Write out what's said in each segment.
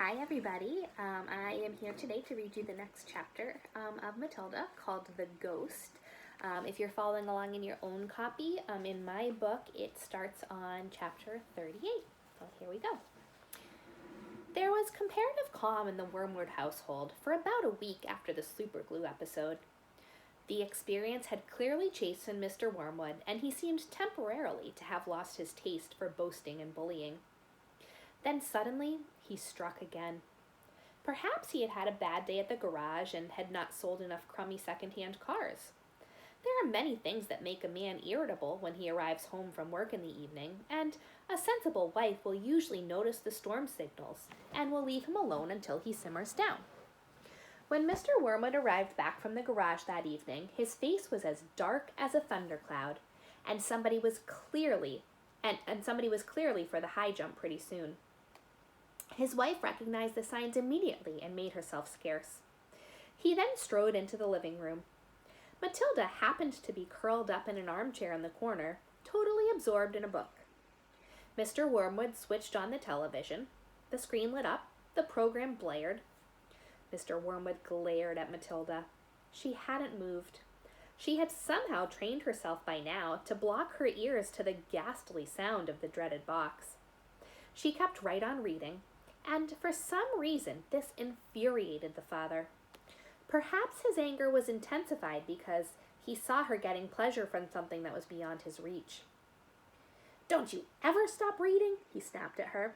Hi everybody, I am here today to read you the next chapter of Matilda called The Ghost. If you're following along in your own copy, in my book it starts on chapter 38, so here we go. There was comparative calm in the Wormwood household for about a week after the superglue episode. The experience had clearly chastened Mr. Wormwood, and he seemed temporarily to have lost his taste for boasting and bullying. Then suddenly, he struck again. Perhaps he had had a bad day at the garage and had not sold enough crummy second-hand cars. There are many things that make a man irritable when he arrives home from work in the evening, and a sensible wife will usually notice the storm signals and will leave him alone until he simmers down. When Mr. Wormwood arrived back from the garage that evening, his face was as dark as a thundercloud, and somebody was clearly for the high jump pretty soon. His wife recognized the signs immediately and made herself scarce. He then strode into the living room. Matilda happened to be curled up in an armchair in the corner, totally absorbed in a book. Mr. Wormwood switched on the television. The screen lit up. The program blared. Mr. Wormwood glared at Matilda. She hadn't moved. She had somehow trained herself by now to block her ears to the ghastly sound of the dreaded box. She kept right on reading, and for some reason this infuriated the father. Perhaps his anger was intensified because he saw her getting pleasure from something that was beyond his reach. "Don't you ever stop reading?" he snapped at her.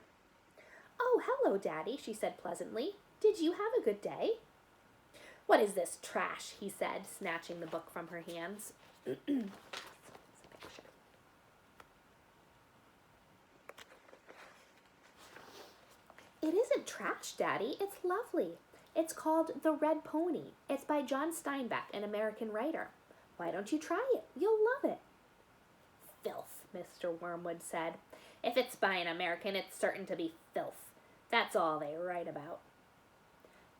"Oh, hello, Daddy," she said pleasantly. "Did you have a good day?" "What is this trash?" he said, snatching the book from her hands. "It isn't trash, Daddy. It's lovely. It's called The Red Pony. It's by John Steinbeck, an American writer. Why don't you try it? You'll love it." "Filth," Mr. Wormwood said. "If it's by an American, it's certain to be filth. That's all they write about."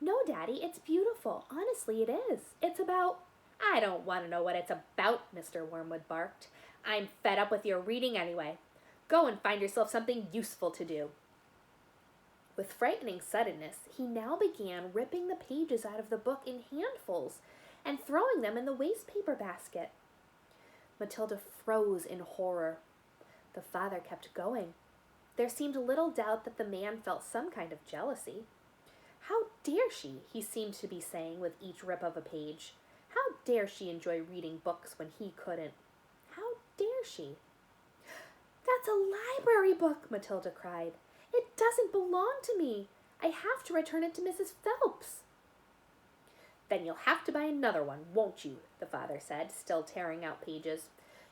"No, Daddy, it's beautiful. Honestly, it is. It's about—" "I don't want to know what it's about," Mr. Wormwood barked. "I'm fed up with your reading anyway. Go and find yourself something useful to do." With frightening suddenness, he now began ripping the pages out of the book in handfuls and throwing them in the wastepaper basket. Matilda froze in horror. The father kept going. There seemed little doubt that the man felt some kind of jealousy. "How dare she?" he seemed to be saying with each rip of a page. "How dare she enjoy reading books when he couldn't? How dare she?" "That's a library book," Matilda cried. "It doesn't belong to me. I have to return it to Mrs. Phelps." "Then you'll have to buy another one, won't you?" the father said, still tearing out pages.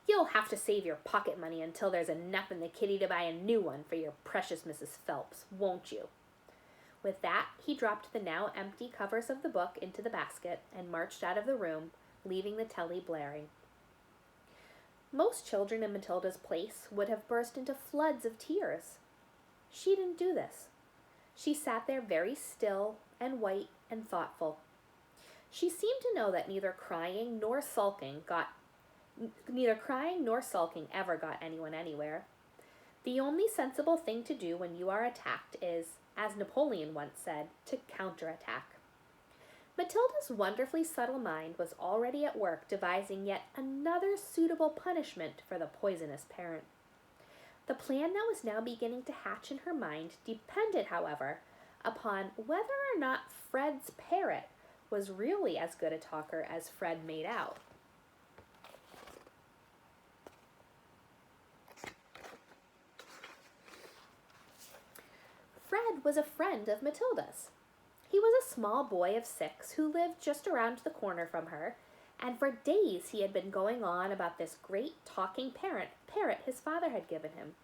"You'll have to save your pocket money until there's enough in the kitty to buy a new one for your precious Mrs. Phelps, won't you?" With that, he dropped the now empty covers of the book into the basket and marched out of the room, leaving the telly blaring. Most children in Matilda's place would have burst into floods of tears. She didn't do this. She sat there very still and white and thoughtful. She seemed to know that neither crying nor sulking ever got anyone anywhere. The only sensible thing to do when you are attacked is, as Napoleon once said, to counterattack. Matilda's wonderfully subtle mind was already at work devising yet another suitable punishment for the poisonous parent. The plan that was now beginning to hatch in her mind depended, however, upon whether or not Fred's parrot was really as good a talker as Fred made out. Fred was a friend of Matilda's. He was a small boy of 6 who lived just around the corner from her, and for days he had been going on about this great talking parrot his father had given him.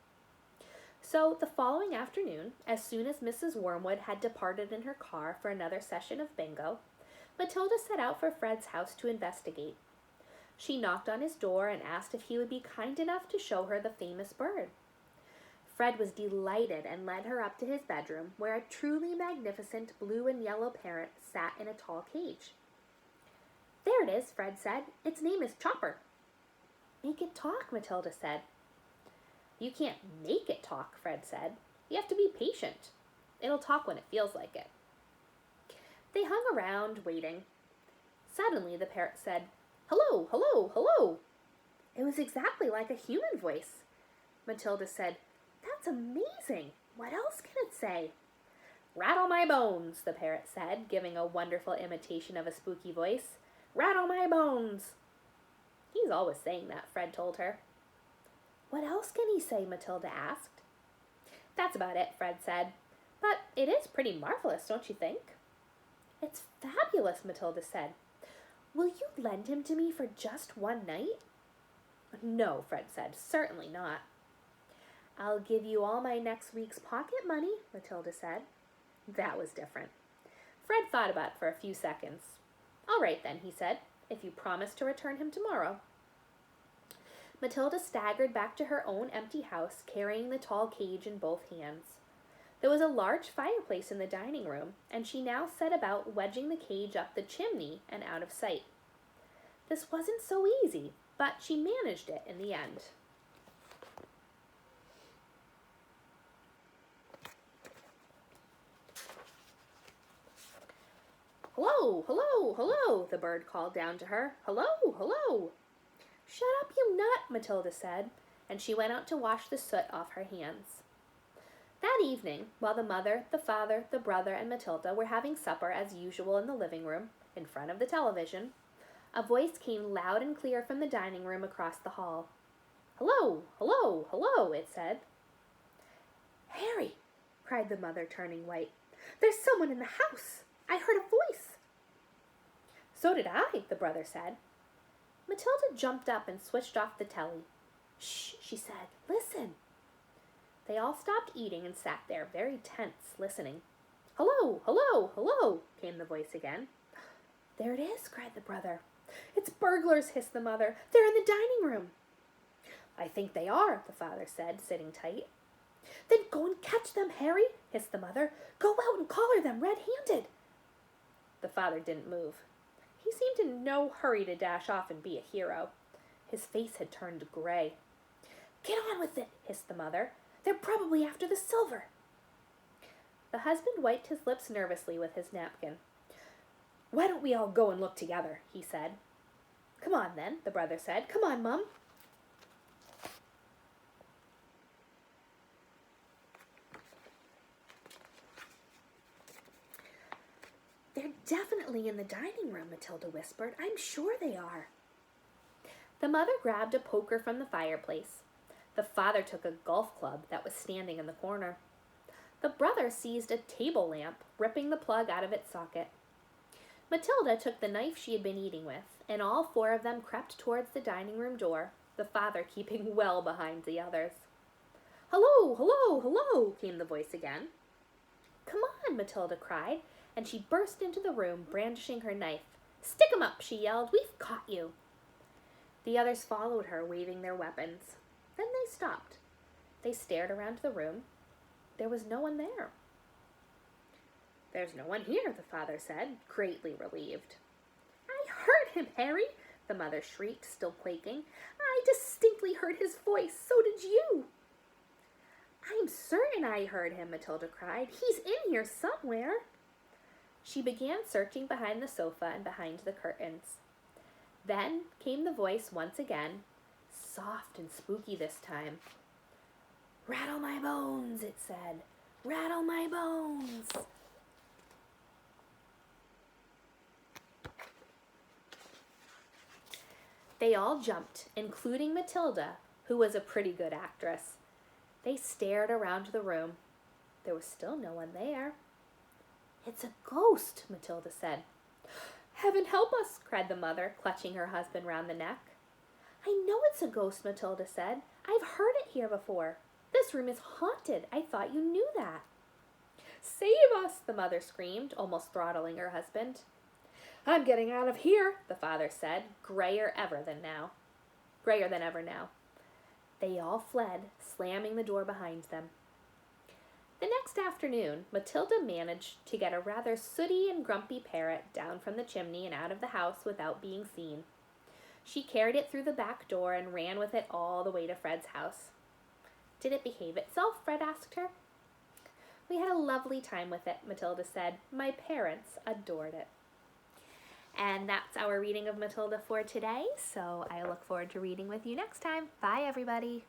So the following afternoon, as soon as Mrs. Wormwood had departed in her car for another session of bingo, Matilda set out for Fred's house to investigate. She knocked on his door and asked if he would be kind enough to show her the famous bird. Fred was delighted and led her up to his bedroom, where a truly magnificent blue and yellow parrot sat in a tall cage. "There it is," Fred said. "Its name is Chopper." "Make it talk," Matilda said. "You can't make it talk," Fred said. "You have to be patient." It'll talk when it feels like it." They hung around, waiting. Suddenly, the parrot said, "Hello, hello, hello." It was exactly like a human voice. Matilda said, "That's amazing. What else can it say?" "Rattle my bones," the parrot said, giving a wonderful imitation of a spooky voice. "Rattle my bones." "He's always saying that," Fred told her. "What else can he say?" Matilda asked. "That's about it," Fred said. "But it is pretty marvelous, don't you think?" "It's fabulous," Matilda said. "Will you lend him to me for just one night?" "No," Fred said, "certainly not." "I'll give you all my next week's pocket money," Matilda said. That was different. Fred thought about it for a few seconds. "All right then," he said, "if you promise to return him tomorrow." Matilda staggered back to her own empty house, carrying the tall cage in both hands. There was a large fireplace in the dining room, and she now set about wedging the cage up the chimney and out of sight. This wasn't so easy, but she managed it in the end. "Hello, hello, hello," the bird called down to her. "Hello, hello." "Shut up, you nut," Matilda said, and she went out to wash the soot off her hands. That evening, while the mother, the father, the brother, and Matilda were having supper as usual in the living room, in front of the television, a voice came loud and clear from the dining room across the hall. "Hello, hello, hello," it said. "Harry," cried the mother, turning white. "There's someone in the house. I heard a voice." "So did I," the brother said. Matilda jumped up and switched off the telly. "Shh," she said. "Listen." They all stopped eating and sat there, very tense, listening. "Hello, hello, hello," came the voice again. "There it is," cried the brother. "It's burglars," hissed the mother. "They're in the dining room." "I think they are," the father said, sitting tight. "Then go and catch them, Harry," hissed the mother. "Go out and collar them red-handed." The father didn't move. He seemed in no hurry to dash off and be a hero. His face had turned gray. "Get on with it," hissed the mother. "They're probably after the silver." The husband wiped his lips nervously with his napkin. "Why don't we all go and look together?" he said. "Come on, then," the brother said. "Come on, Mum." "They're definitely in the dining room," Matilda whispered. "I'm sure they are." The mother grabbed a poker from the fireplace. The father took a golf club that was standing in the corner. The brother seized a table lamp, ripping the plug out of its socket. Matilda took the knife she had been eating with, and all four of them crept towards the dining room door, the father keeping well behind the others. "Hello, hello, hello," came the voice again. "Come on," Matilda cried, and she burst into the room, brandishing her knife. "Stick 'em up," she yelled. "We've caught you." The others followed her, waving their weapons. Then they stopped. They stared around the room. There was no one there. "There's no one here," the father said, greatly relieved. "I heard him, Harry," the mother shrieked, still quaking. "I distinctly heard his voice. So did you." "I'm certain I heard him," Matilda cried. "He's in here somewhere." She began searching behind the sofa and behind the curtains. Then came the voice once again, soft and spooky this time. "Rattle my bones," it said. "Rattle my bones." They all jumped, including Matilda, who was a pretty good actress. They stared around the room. There was still no one there. "It's a ghost," Matilda said. "Heaven help us," cried the mother, clutching her husband round the neck. "I know it's a ghost," Matilda said. "I've heard it here before. This room is haunted. I thought you knew that." "Save us," the mother screamed, almost throttling her husband. "I'm getting out of here," the father said, grayer than ever now. They all fled, slamming the door behind them. The next afternoon, Matilda managed to get a rather sooty and grumpy parrot down from the chimney and out of the house without being seen. She carried it through the back door and ran with it all the way to Fred's house. "Did it behave itself?" Fred asked her. We had a lovely time with it, Matilda said. My parents adored it. And that's our reading of Matilda for today, so I look forward to reading with you next time. Bye, everybody.